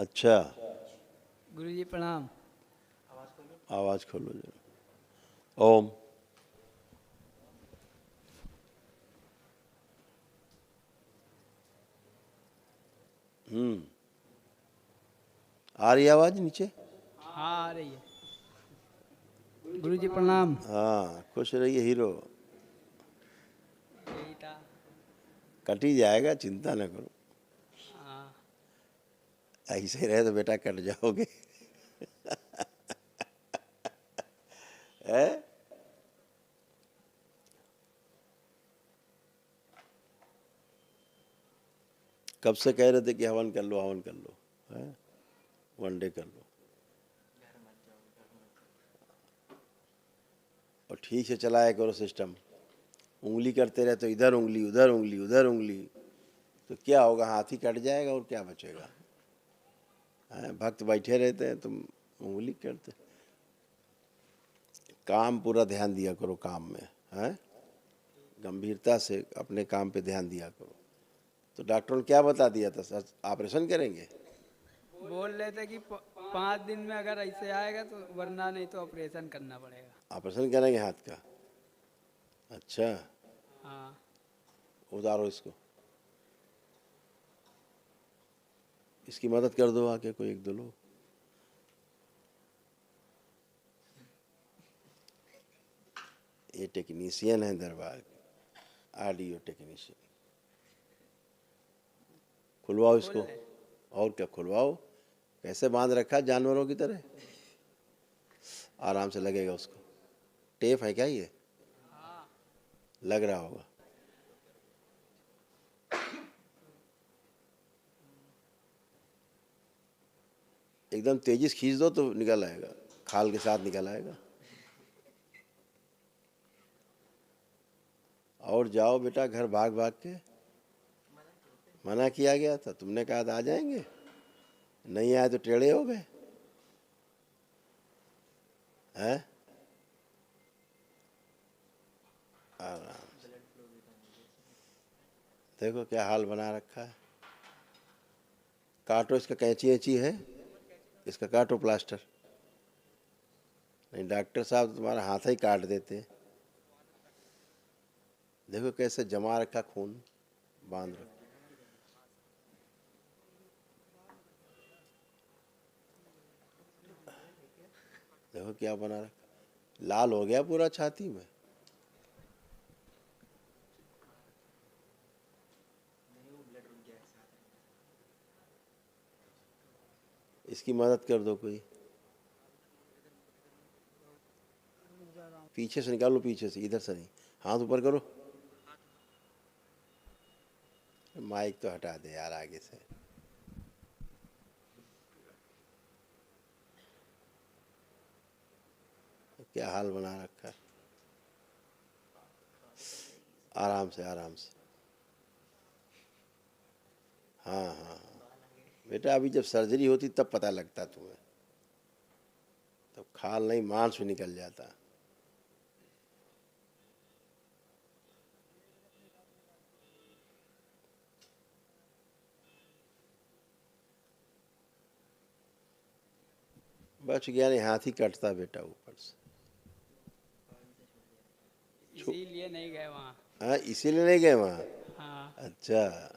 अच्छा, गुरुजी प्रणाम। आवाज खोलो जरा। ओम। आ रही है आवाज नीचे? हाँ आ रही है। गुरुजी प्रणाम। हाँ, खुश रहिए हीरो। यही था। कट ही जाएगा, चिंता न करो। हाँ। ऐसे ही रहे तो बेटा कट जाओगे। है? कब से कह रहे थे कि हवन कर लो, हवन कर लो, है? वनडे कर लो और ठीक से चलाया करो सिस्टम। उंगली करते रहे तो इधर उंगली, उधर उंगली, उधर उंगली, तो क्या होगा? हाथ ही कट जाएगा और क्या बचेगा? भक्त बैठे रहते हैं, तुम उंगली करते। काम पूरा ध्यान दिया करो काम में, है? गंभीरता से अपने काम पे ध्यान दिया करो। तो डॉक्टर ने क्या बता दिया था? सर ऑपरेशन करेंगे? बोल रहे थे कि 5 दिन में अगर ऐसे आएगा तो, वरना नहीं तो ऑपरेशन करना पड़ेगा। ऑपरेशन करेंगे हाथ का? अच्छा, हाँ। उतारो इसको, इसकी मदद कर दो आके कोई एक दो लोग। ये टेक्नीशियन है दरबार के, ऑडियो टेक्नीशियन। खुलवाओ इसको। और क्या खुलवाओ? कैसे बांध रखा है जानवरों की तरह? आराम से लगेगा उसको। टेप है क्या ये? लग रहा होगा। एकदम तेजी से खींच दो तो निकल आएगा, खाल के साथ निकल आएगा। और जाओ बेटा घर भाग भाग के। मना किया गया था, तुमने कहा था आ जाएंगे, नहीं आए तो टेढ़े हो गए। हैं? आराम से देखो क्या हाल बना रखा है। काटो इसका, कैंची ऐची है इसका, काटो प्लास्टर। नहीं डॉक्टर साहब तुम्हारा हाथ ही काट देते। देखो कैसे जमा रखा खून, बांध रखा। देखो क्या बना रखा, लाल हो गया पूरा छाती में। इसकी मदद कर दो कोई। पीछे से निकालो, पीछे से, इधर से नहीं। हाथ ऊपर करो। माइक तो हटा दे यार आगे से। क्या हाल बना रखा है। आराम से, आराम से। हाँ हाँ हाँ बेटा, अभी जब सर्जरी होती तब पता लगता तुम्हें, तब खाल नहीं मांस भी निकल जाता। बच गया नहीं, हाथ ही कटता बेटा ऊपर से। इसीलिए नहीं गए वहाँ। हाँ, इसीलिए नहीं गए वहाँ? हाँ। अच्छा,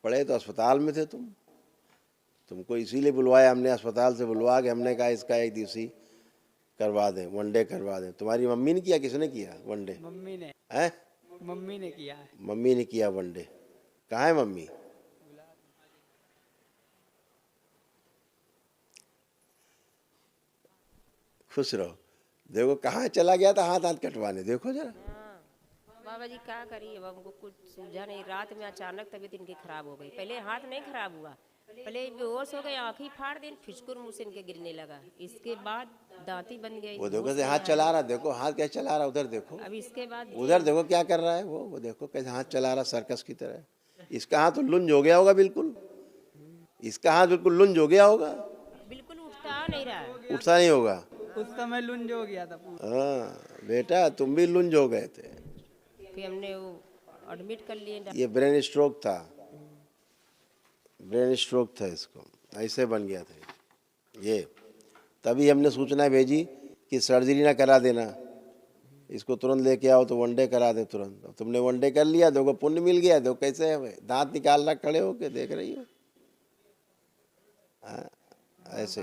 पड़े तो अस्पताल में थे तुम। तुमको इसीलिए बुलवाया हमने, अस्पताल से बुलवा के हमने कहा इसका एक दिवसी करवा दें, वनडे करवा दें। तुम्हारी मम्मी ने किया, किसने किया वनडे? मम्मी ने। हैं? मम्मी ने किया है। मम्मी ने किया वनडे। कहाँ है मम्मी? खुश रहो। देखो कहाँ चला गया था हाथ हाथ कटवाने, देखो जरा। बाबा जी क्या करिए, अब हमको कुछ सूझा नहीं। रात में अचानक तबीयत इनकी खराब हो गई। पहले हाथ नहीं खराब हुआ, पहले बेहोश हो गए, आँखें फाड़ दी, फिसकुर मुँह से इनके गिरने लगा। इसके बाद दांती बन गई। वो देखो होश कैसे हाथ नहीं चला आया। रहा, देखो हाथ कैसे चला रहा, उधर देखो। अब इसके बाद उधर देखो क्या कर रहा है वो देखो कैसे हाथ चला रहा सर्कस की तरह। इसका हाथ तो लुंज हो गया होगा बिल्कुल, इसका हाथ बिल्कुल लुंज हो गया होगा। बिल्कुल उठता नहीं रहा है। उठता नहीं होगा। उस समय लुंज हो गया था पूरा। हाँ बेटा, तुम भी लुंज हो गए थे। फिर हमने वो एडमिट कर लिए। ये ब्रेन स्ट्रोक था, ब्रेन स्ट्रोक था इसको, ऐसे बन गया था ये। तभी हमने सूचना भेजी कि सर्जरी ना करा देना, इसको तुरंत लेके आओ तो वनडे करा दे तुरंत। अब तुमने वनडे कर लिया, देखो पुण्य मिल गया, देखो कैसे है, दांत निकाल रहा खड़े होके, देख रही हो। हाँ, ऐसे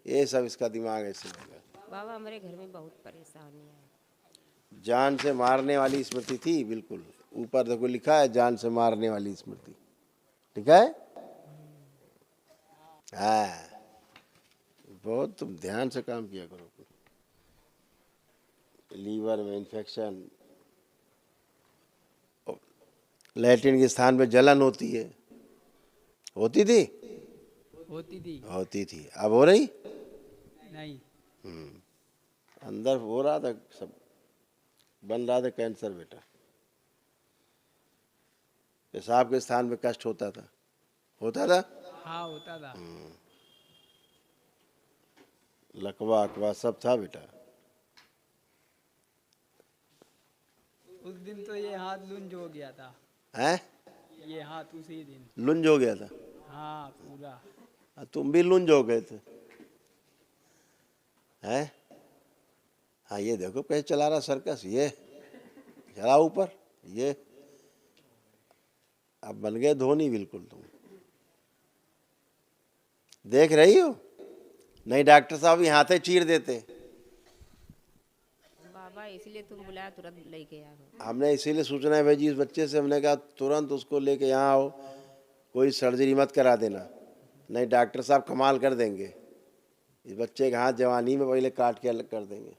ये सब इसका दिमाग ऐसे लगा। बाबा हमारे घर में बहुत परेशानी है। जान से मारने वाली स्मृति थी, बिल्कुल ऊपर देखो लिखा है जान से मारने वाली स्मृति, ठीक है। हाँ, बहुत तुम ध्यान से काम किया करो। लीवर में इन्फेक्शन, लैट्रिन के स्थान पे जलन होती है, होती थी, होती थी, अब हो रही नहीं। अंदर हो रहा था, सब बन रहा था कैंसर बेटा। पेशाब के स्थान पे कष्ट होता था, होता था। हाँ होता था। लकवा अकवा सब था बेटा। उस दिन तो ये हाथ लुंज हो गया था। हैं? ये हाथ उसी दिन। लुंज हो गया था। हाँ पूरा। तुम भी लुंज हो गए थे, हैं? हाँ, ये देखो कैसे चला रहा सर्कस, ये चला ऊपर, ये अब बन गए धोनी बिल्कुल। तुम देख रही हो, नहीं डॉक्टर साहब ही हाथे चीर देते। बाबा इसलिए तुम बुलाया, तुरंत लेके आ गए। हमने इसीलिए सूचना भेजी इस बच्चे से, हमने कहा तुरंत उसको लेके यहाँ आओ, कोई सर्जरी मत करा देना, नहीं डॉक्टर साहब कमाल कर देंगे। इस बच्चे का हाथ जवानी में पहले काट के अलग कर देंगे।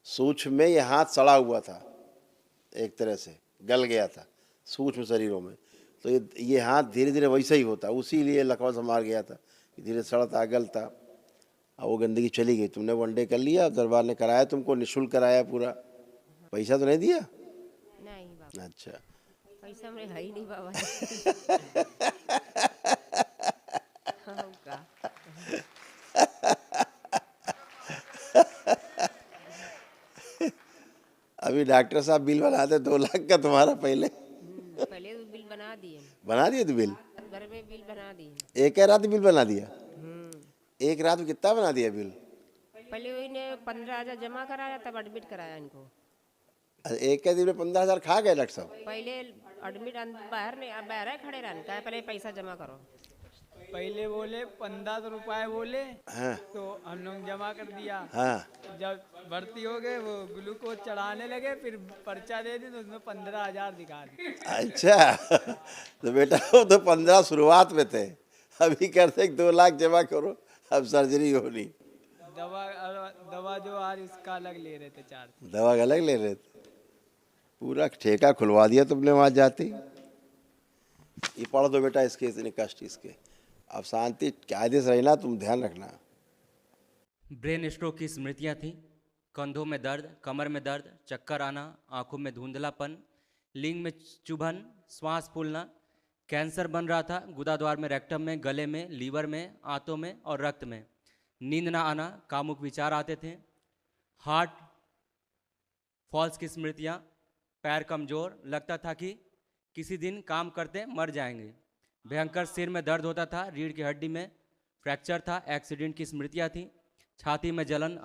सूक्ष्म में ये हाथ सड़ा हुआ था, एक तरह से गल गया था सूक्ष्म शरीरों में, तो ये हाथ धीरे धीरे वैसा ही होता, उसी लिए लकवा से मार गया था, धीरे सड़ता गलता, और वो गंदगी चली गई। तुमने वनडे कर लिया, दरबार ने कराया तुमको, निःशुल्क कराया पूरा, पैसा तो नहीं दिया? नहीं बाबा। अच्छा, पैसा मेरे है ही नहीं बाबा। हाँ, का। अभी डॉक्टर साहब बिल बनाते 2 लाख का तुम्हारा पहले। पहले तो बिल बना दिए, बना दिए तो बिल, घर में बिल बना दिए। एक रात बिल बना दिया? एक रात में कितना बना दिया बिल? पहले इन्हें 15,000 जमा कराया, तब एडमिट कराया इनको। एक के दिन में 15,000 खा गए डॉक्टर साहब? पहले एडमिट बाहर नहीं, बाहर ही खड़े रहने का, पहले पैसा जमा करो। पहले बोले 1500 रुपए बोले। हाँ, तो हम लोग जमा कर दिया। हाँ, जब भर्ती हो गए वो ग्लूकोज चढ़ाने लगे, फिर पर्चा दे दी तो उसमें 15,000 दिखा दी। अच्छा। तो बेटा वो तो 15 शुरुआत में थे, अभी करते 2 लाख जमा करो, अब सर्जरी होनी। दवा जो आ रही उसका अलग ले रहे थे चार्ज। दवा अलग ले रहे थे, पूरा ठेका खुलवा दिया तुमने वहाँ जाते। ये पढ़ दो बेटा इसके, इतने कष्ट इसके, अब शांति कायदे से रहना, तुम ध्यान रखना। ब्रेन स्ट्रोक की स्मृतियाँ थीं। कंधों में दर्द, कमर में दर्द, चक्कर आना, आंखों में धुंधलापन, लिंग में चुभन, श्वास फूलना, कैंसर बन रहा था गुदाद्वार में, रेक्टम में, गले में, लीवर में, आंतों में और रक्त में, नींद ना आना, कामुक विचार आते थे, हार्ट फॉल्स की स्मृतियाँ, पैर कमजोर, लगता था कि किसी दिन काम करते मर जाएंगे, भयंकर सिर में दर्द होता था, रीढ़ की हड्डी में फ्रैक्चर था, एक्सीडेंट की स्मृतियाँ थी, छाती में जलन,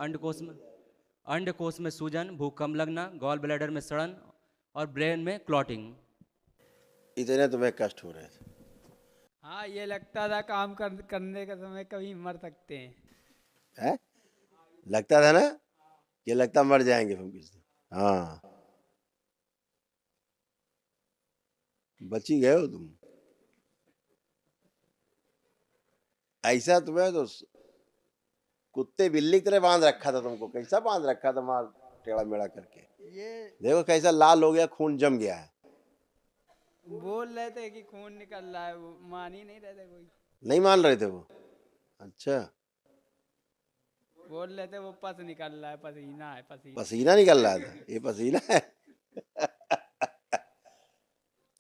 अंडकोश में सूजन, भूकंप लगना, गॉल ब्लैडर में सड़न और ब्रेन में क्लॉटिंग। इतने तुम्हें कष्ट हो रहे थे? हाँ, ये लगता था काम करने के समय कभी मर सकते हैं। है? लगता था ना, ये लगता मर जाएंगे हम किसी दिन। हाँ, बची गए हो तुम। ऐसा तुम्हें तो कुत्ते बिल्ली की तरह बांध रखा था तुमको, कैसा बांध रखा था मार टेढ़ा मेढ़ा करके, ये देखो कैसा लाल हो गया, खून जम गया है। बोल रहे थे कि खून निकल रहा है, वो मान ही नहीं रहे थे, कोई नहीं मान रहे थे वो? अच्छा, बोल रहे थे वो पस निकल रहा है, पसीना है, पसीना। पसीना निकल रहा था, ये पसीना है।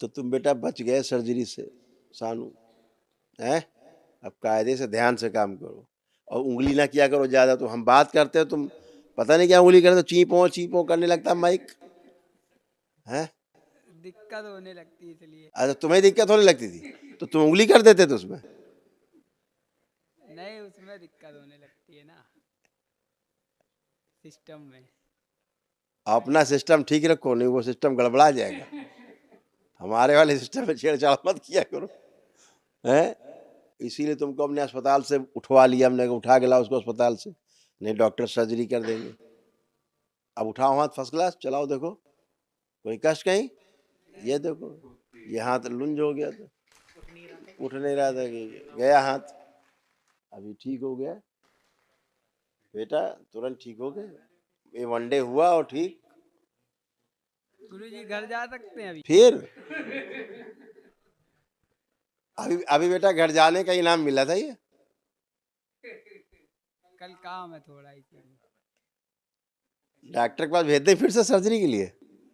तो तुम बेटा बच गए सर्जरी से सानू, हैं? अब कायदे से ध्यान से काम करो, और उंगली ना किया करो ज़्यादा। तो हम बात करते हो, तुम पता नहीं क्या उंगली करते, चीपों करने लगता माइक, हैं? दिक्कत होने लगती है इसलिए। अच्छा, तुम्हें दिक्कत होने लगती थी? तो तुम उंगली कर देते थे उसमें। नहीं, उसमें दिक्कत होने लगती है ना, सिस्टम में। अपना सिस्टम ठीक रखो, नहीं वो सिस्टम गड़बड़ा जाएगा। हमारे वाले सिस्टम में छेड़छाड़ मत किया करो, हैं। इसीलिए तुमको अपने अस्पताल से उठवा लिया हमने, उठा के लाओ उसको अस्पताल से, नहीं डॉक्टर सर्जरी कर देंगे। अब उठाओ हाथ फर्स्ट क्लास, चलाओ, देखो कोई कष्ट कहीं। ये देखो ये हाथ लुंज हो गया था, उठ नहीं रहा था, गया हाथ, अभी ठीक हो गया बेटा, तुरंत ठीक हो गए। ये वनडे हुआ और ठीक। गुरुजी घर जा सकते हैं अभी? फिर अभी अभी बेटा घर जाने का इनाम मिला था ये। कल काम है थोड़ा इसीलिए। डॉक्टर के पास भेज दे फिर से सर्जरी के लिए?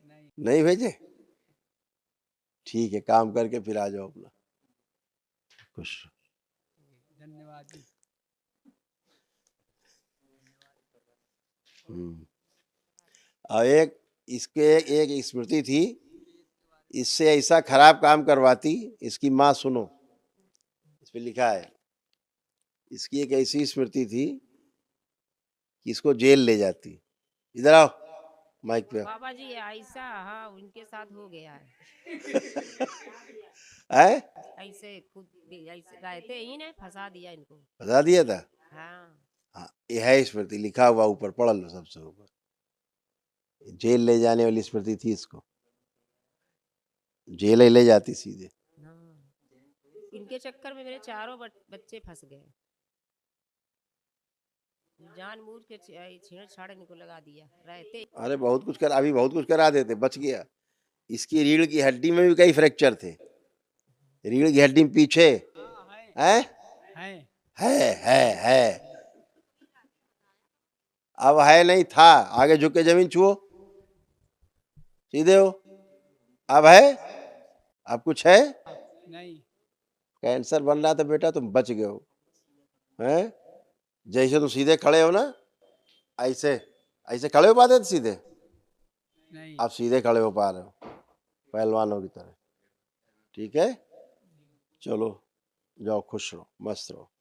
नहीं, नहीं भेजे? ठीक है, काम करके फिर आ जाओ अपना, खुश रहो। धन्यवाद जी। और एक इसके एक स्मृति थी, इससे ऐसा खराब काम करवाती इसकी माँ, सुनो इस पे लिखा है। इसकी एक ऐसी स्मृति थी कि इसको जेल ले जाती। इधर आओ माइक पे। बाबा जी ऐसा, हाँ उनके साथ हो गया है। है ऐसे खुद भी ऐसे रहते ही ने फंसा दिया इनको। बता दिया था। हाँ हाँ ये है स्मृति, लिखा हुआ ऊपर, पढ़ लो सबसे ऊपर। जेल ले जाने वाली स्मृति थी इसको, जेल ही ले जाती सीधे। हाँ, इनके चक्कर में मेरे चारों बच्चे फंस गए। जानबूझ के छेड़छाड़ इनको लगा दिया रहते। अरे बहुत कुछ कर, अभी बहुत कुछ करा देते, बच गया। इसकी रीढ़ की हड्डी में भी कई फ्रैक्चर थे, रीढ़ की हड्डी में पीछे है है। अब है नहीं था, आगे झुक के जमीन छुओ, सीधे हो। अब है, अब कुछ है नहीं। कैंसर बन रहा था बेटा, तुम बच गए हो, हैं। जैसे तुम सीधे खड़े हो ना, ऐसे ऐसे खड़े हो पाते थे सीधे? नहीं। आप सीधे खड़े हो पा रहे हो पहलवानों की तरह, ठीक है। चलो जाओ, खुश रहो, मस्त रहो।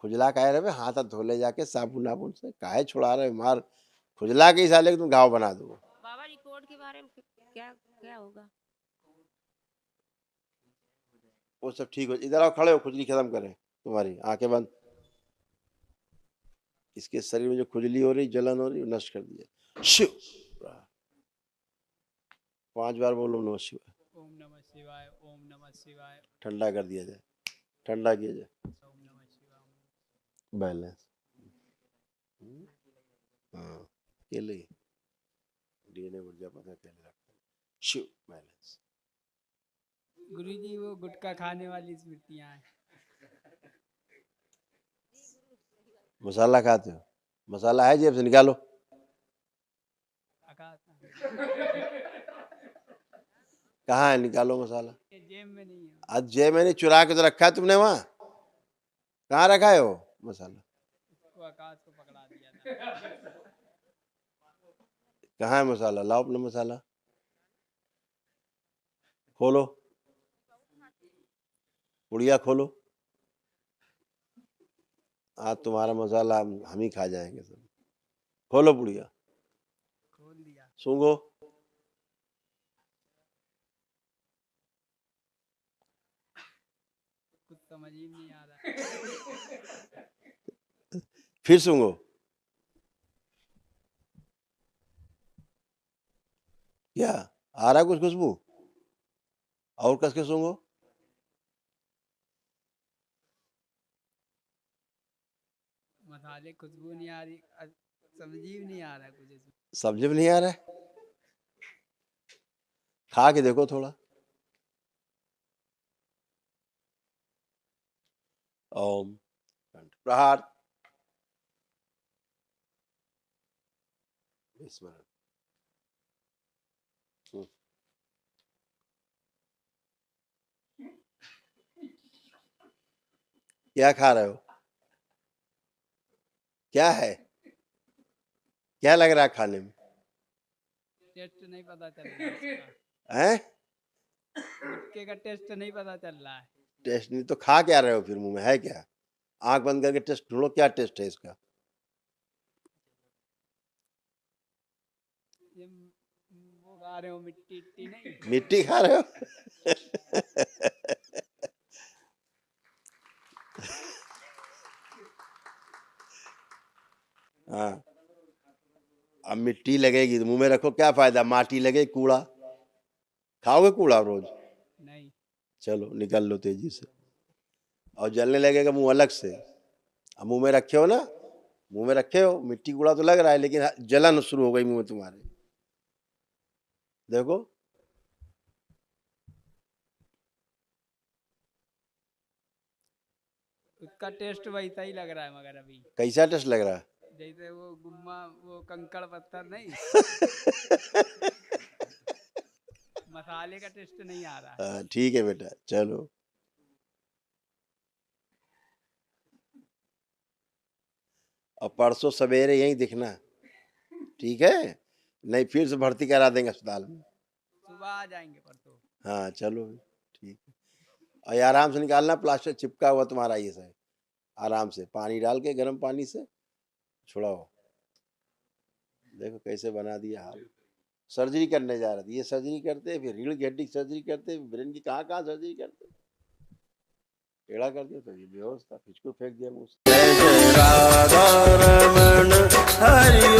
खुजला काहे रहे, हाथ हाथ धो ले जाके साबुन नाबुन से, काहे छुड़ा रहे, मार खुजला के ही साले के तुम घाव बना दो। बाबा जी कोर्ट के बारे में क्या क्या होगा? वो सब ठीक हो। इधर आओ, खड़े हो, खुजली खत्म करें तुम्हारी, आंखें बंद। इसके शरीर में जो खुजली हो रही, जलन हो रही, नष्ट कर दिया। शिव 5 बार बोलो नमः शिवाय। ओम नमः शिवाय, ओम नमः शिवाय, ठंडा कर दिया जाए, ठंडा किया जाए, ओम नमः शिवाय। बैलेंस। हाँ केले डीएनए ऊर्जा पता केले रखते हैं। शिव बैलेंस। गुरुजी वो गुटखा खाने वाली स्मृतियां हैं। मसाला खाते हो? मसाला है जेब से निकालो। कहाँ है, निकालो मसाला। ये जेब में नहीं है। आज जेब में नहीं, चुरा के तो रखा है तुमने वहाँ। कहाँ रखा है वो मसाला? उसको आकाश को पकड़ा दिया था। कहाँ है मसाला? लाओ अपना मसाला, खोलो पुड़िया, खोलो। आज तुम्हारा मसाला हम ही खा जाएंगे सब। खोलो पुड़िया, खोल दिया। सूंघो, कुछ समझ ही नहीं आ रहा। फिर सूंघो। क्या आ रहा है कुछ खुशबू? और कस के सूंघो। मसाले खुशबू नहीं आ रही, समझ ही नहीं आ रहा कुछ इसमें। समझ में नहीं आ रहा है? खा के देखो थोड़ा। ओम प्रहार स्मरण। क्या खा रहे हो? क्या है, क्या लग रहा है खाने में? टेस्ट नहीं पता चल रहा इसका। हैं? गुटखे का टेस्ट नहीं पता चल रहा है। टेस्ट नहीं तो खा क्या रहे हो फिर? मुंह में है क्या? आंख बंद करके टेस्ट ढूंढो, क्या टेस्ट है इसका? ये वो खा रहे हो मिट्टी इट्टी नहीं। मिट्टी खा रहे हो? हाँ, अब मिट्टी लगेगी तो मुंह में रखो, क्या फायदा? माटी लगे, कूड़ा खाओगे? कूड़ा रोज? नहीं। चलो निकल लो तेजी से। और जलने लगेगा मुंह अलग से। अब मुंह में रखे हो ना, मुंह में रखे हो, मिट्टी कूड़ा तो लग रहा है लेकिन जलन शुरू हो गई मुंह में तुम्हारे। देखो उसका टेस्ट वैसा ही लग रहा है मगर अभी कैसा टेस्ट लग रहा है? जैसे वो गुम्मा वो कंकड़ पत्थर नहीं। मसाले का टेस्ट नहीं आ रहा है। हाँ, ठीक है बेटा, चलो। और परसों सवेरे यहीं दिखना, ठीक है? नहीं फिर से भर्ती करा देंगे अस्पताल में। सुबह आ जाएंगे परसों। हाँ चलो ठीक है। और ये आराम से निकालना, प्लास्टर चिपका हुआ तुम्हारा ये सब। आराम से पानी डाल के, गर्म पानी से छुड़ाओ। देखो कैसे बना दिया हाल। सर्जरी करने जा रहे थे, ये सर्जरी करते, फिर रीढ़ की हड्डी की सर्जरी करते, ब्रेन की कहाँ कहाँ सर्जरी करते, टेढ़ा कर दिया तो ये बेहोश था, फिचकुर फेंक दिया मुझसे। जय जय राधा रमण हरि